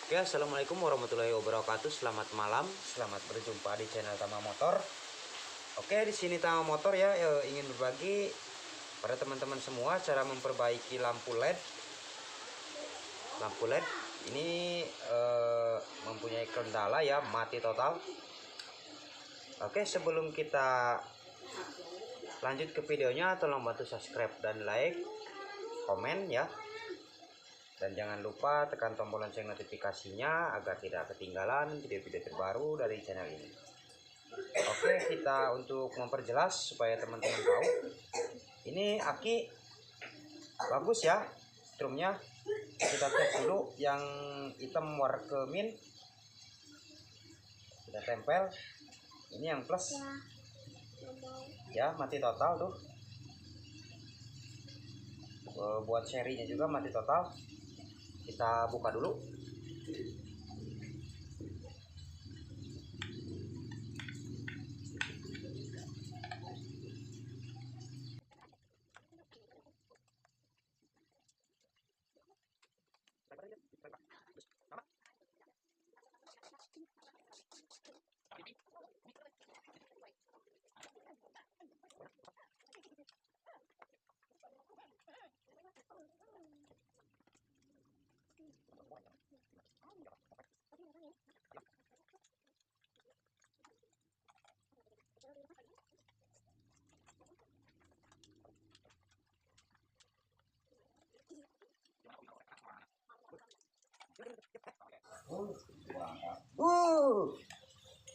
Oke, assalamualaikum warahmatullahi wabarakatuh. Selamat malam, selamat berjumpa di channel Tama Motor. Oke, di sini Tama Motor ya, ingin berbagi pada teman-teman semua cara memperbaiki lampu LED. Lampu LED ini mempunyai kendala ya, mati total. Oke, sebelum kita lanjut ke videonya, tolong bantu subscribe dan like, komen ya. Dan jangan lupa tekan tombol lonceng notifikasinya agar tidak ketinggalan video-video terbaru dari channel ini. Oke, kita untuk memperjelas supaya teman-teman tahu. Ini aki bagus ya, strumnya. Kita tes dulu yang hitam warna kemin. Kita tempel. Ini yang plus. Ya, mati total tuh. Buat serinya juga mati total. Kita buka dulu.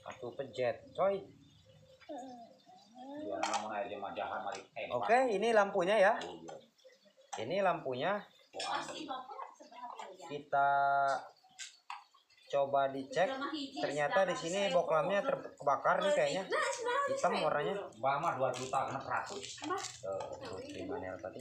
Aku pejet, coy. Oke, ini lampunya ya. Ini lampunya. Kita coba dicek. Ternyata di sini boklamnya terbakar nih kayaknya. Hitam warnanya. Bama 2 juta kena 100. Gimana tadi?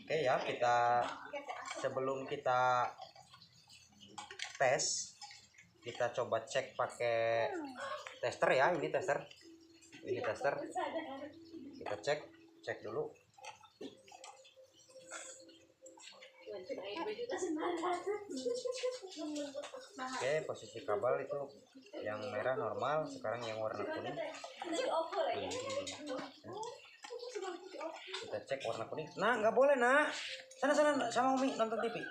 Oke ya, sebelum kita tes, kita coba cek pakai tester ya. Ini tester, kita cek dulu. Oke, posisi kabel itu yang merah normal, sekarang yang warna kuning. Kita cek warna kuning. Nah, nggak boleh nak. Sana sama Umi nonton TV.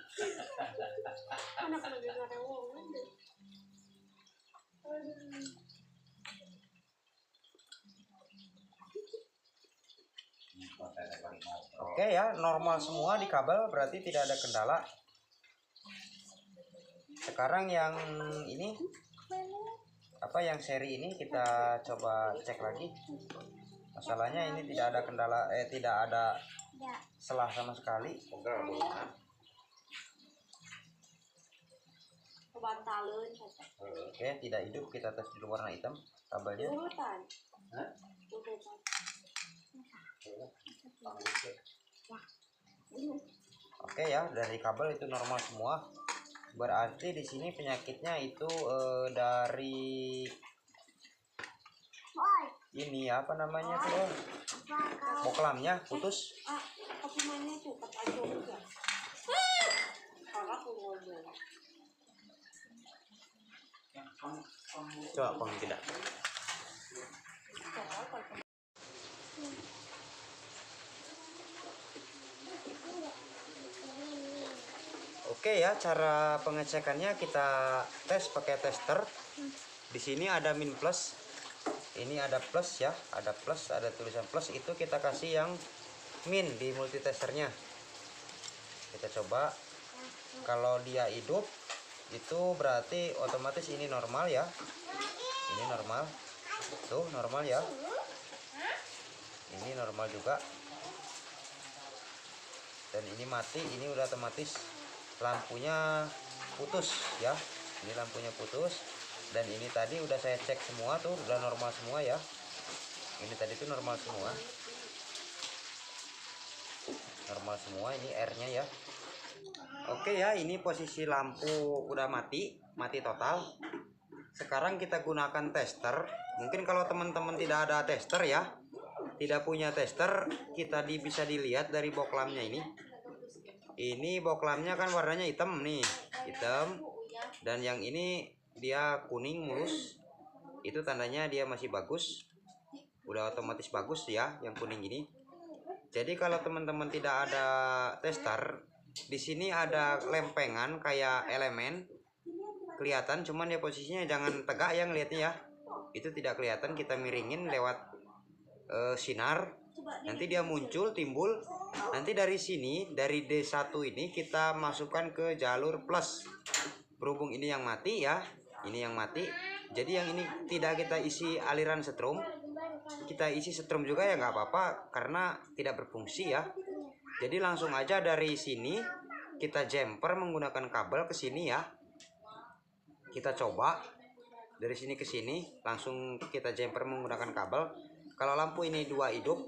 Oke ya, normal semua di kabel, berarti tidak ada kendala. Sekarang yang ini yang seri ini kita coba cek lagi. Masalahnya ini tidak ada kendala, tidak ada selah sama sekali. Oke, tidak hidup. Kita tes dulu warna hitam kabelnya. Oke ya, dari kabel itu normal semua. Berarti di sini penyakitnya itu dari ini apa namanya tuh, boklamnya putus. Coba peng tidak. Oke ya, cara pengecekannya kita tes pakai tester. Di sini ada min plus. Ini ada plus ya, ada plus, ada tulisan plus, itu kita kasih yang min di multitesternya. Kita coba. Kalau dia hidup itu berarti otomatis ini normal ya. Ini normal. Tuh, normal ya. Ini normal juga. Dan ini mati, ini udah otomatis lampunya putus ya. Ini lampunya putus. Dan ini tadi udah saya cek semua tuh, udah normal semua ya. Ini tadi tuh normal semua. Normal semua, ini R-nya ya. Oke ya, ini posisi lampu udah mati total. Sekarang kita gunakan tester. Mungkin kalau teman-teman tidak ada tester ya, tidak punya tester, kita bisa dilihat dari boklambnya ini. Ini boklambnya kan warnanya hitam nih, hitam. Dan yang ini dia kuning mulus. Itu tandanya dia masih bagus. Udah otomatis bagus ya, yang kuning ini. Jadi kalau teman-teman tidak ada tester, di sini ada lempengan kayak elemen kelihatan, cuman ya posisinya jangan tegak ya ngelihatnya ya, itu tidak kelihatan. Kita miringin lewat sinar, nanti dia muncul timbul. Nanti dari sini, dari D1 ini kita masukkan ke jalur plus. Berhubung ini yang mati ya, ini yang mati, jadi yang ini tidak kita isi aliran setrum, kita isi setrum juga ya nggak apa-apa karena tidak berfungsi ya. Jadi langsung aja dari sini kita jumper menggunakan kabel ke sini ya. Kita coba dari sini ke sini, langsung kita jumper menggunakan kabel. Kalau lampu ini 2 hidup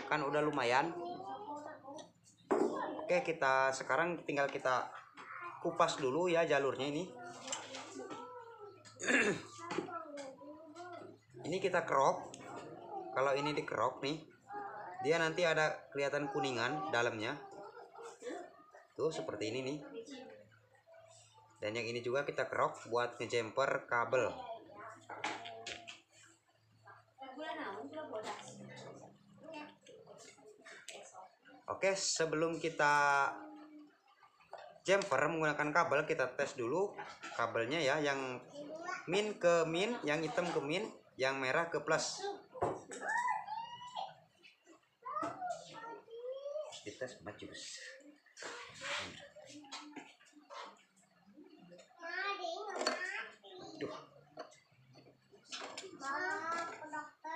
kan udah lumayan. Oke, kita sekarang tinggal kita kupas dulu ya jalurnya ini. Ini kita kerok. Kalau ini dikerok nih, dia nanti ada kelihatan kuningan dalamnya tuh seperti ini nih. Dan yang ini juga kita kerok buat ngejumper kabel. Oke, sebelum kita jumper menggunakan kabel, kita tes dulu kabelnya ya, yang min ke min, yang hitam ke min, yang merah ke plus. Dites majus.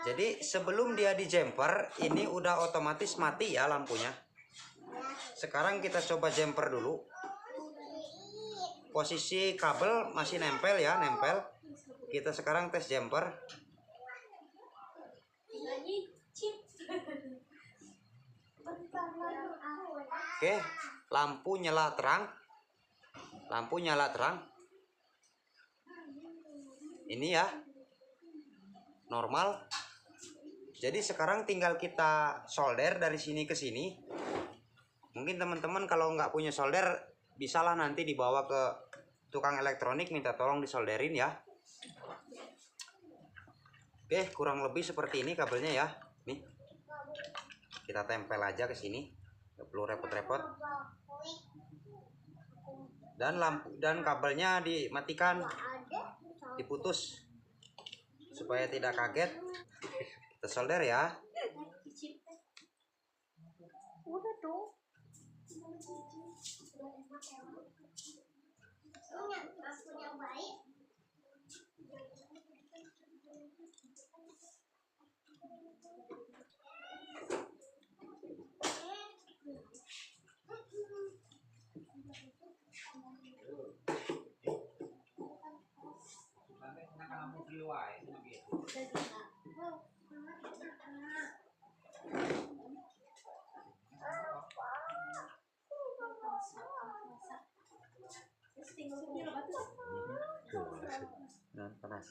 Jadi sebelum dia di jumper, ini udah otomatis mati ya lampunya. Sekarang kita coba jumper dulu. Posisi kabel masih nempel ya, nempel. Kita sekarang tes jumper. Oke, lampu nyala terang. Lampu nyala terang. Ini ya, normal. Jadi sekarang tinggal kita solder dari sini ke sini. Mungkin teman-teman kalau nggak punya solder, bisalah nanti dibawa ke tukang elektronik, minta tolong disolderin ya. Oke, kurang lebih seperti ini kabelnya ya. Nih, kita tempel aja ke sini, nggak perlu repot-repot. Dan lampu dan kabelnya dimatikan, diputus supaya tidak kaget. Kita solder ya. Udah tuh. Punya baik. Nah, panas.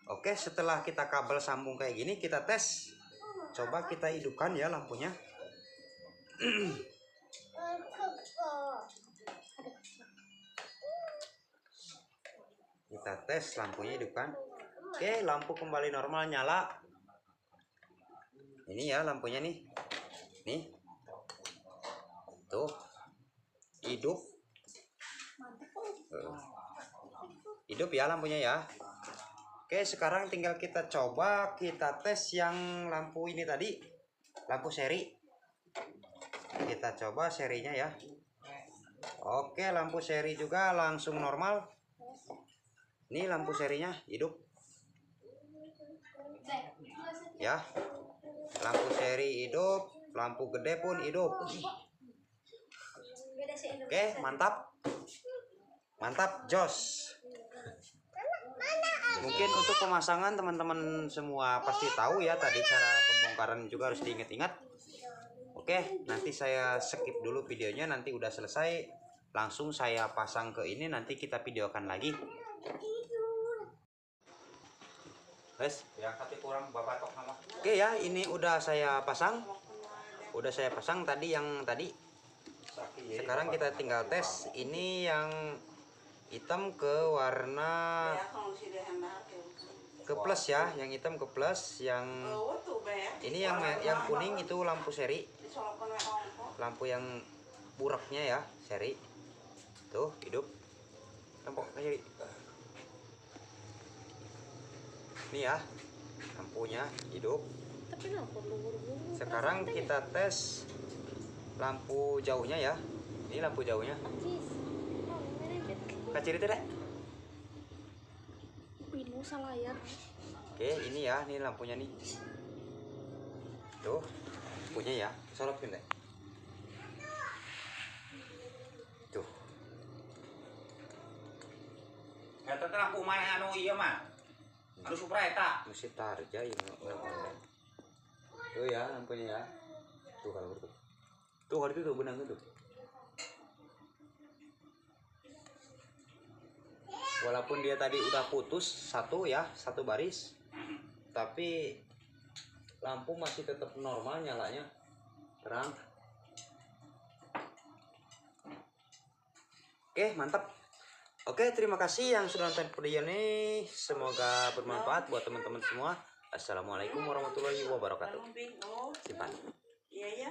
Oke, setelah kita kabel sambung kayak gini, kita tes. Coba kita hidupkan ya lampunya. Kita tes lampunya hidupkan. Oke, lampu kembali normal nyala. Ini ya lampunya nih. Nih. Tuh. Hidup. Hidup ya lampunya ya. Oke, sekarang tinggal kita coba kita tes yang lampu ini tadi, lampu seri. Kita coba serinya ya. Oke, lampu seri juga langsung normal. Ini lampu serinya hidup. Ya. Lampu seri hidup, lampu gede pun hidup. Oke, mantap. Mantap, jos. Mungkin untuk pemasangan teman-teman semua pasti tahu ya, tadi cara pembongkaran juga harus diingat-ingat. Oke, nanti saya skip dulu videonya, nanti udah selesai langsung saya pasang ke ini, nanti kita videokan lagi. Guys, Ya kati kurang bapak tok nama. oke ya, ini udah saya pasang. Udah saya pasang tadi yang tadi. Sekarang kita tinggal tes. Ini yang hitam ke warna ke plus ya, yang hitam ke plus, yang ini yang kuning itu lampu seri. Lampu yang buraknya ya, seri. Tuh, hidup. Lampu seri. Ini ya, lampunya hidup. Sekarang kita tes lampu jauhnya ya. Ini lampu jauhnya. Kacir itu deh. Pinu salayar. Oke, ini ya, ini lampunya nih. Tuh, lampunya ya. Sorotin deh. Tuh. Eta teh lampu mana anu ieu mah? Anu Supra eta. Mesti tarja ya. Tuh ya, lampunya ya. Tuh kalau gitu. Tuh kalau itu tuh benang tuh. Walaupun dia tadi udah putus satu ya, satu baris, tapi lampu masih tetap normal nyalanya, terang. Oke, mantap. Oke, terima kasih yang sudah nonton video ini. Semoga bermanfaat buat teman-teman semua. Assalamualaikum warahmatullahi wabarakatuh. Simpan. Iya ya.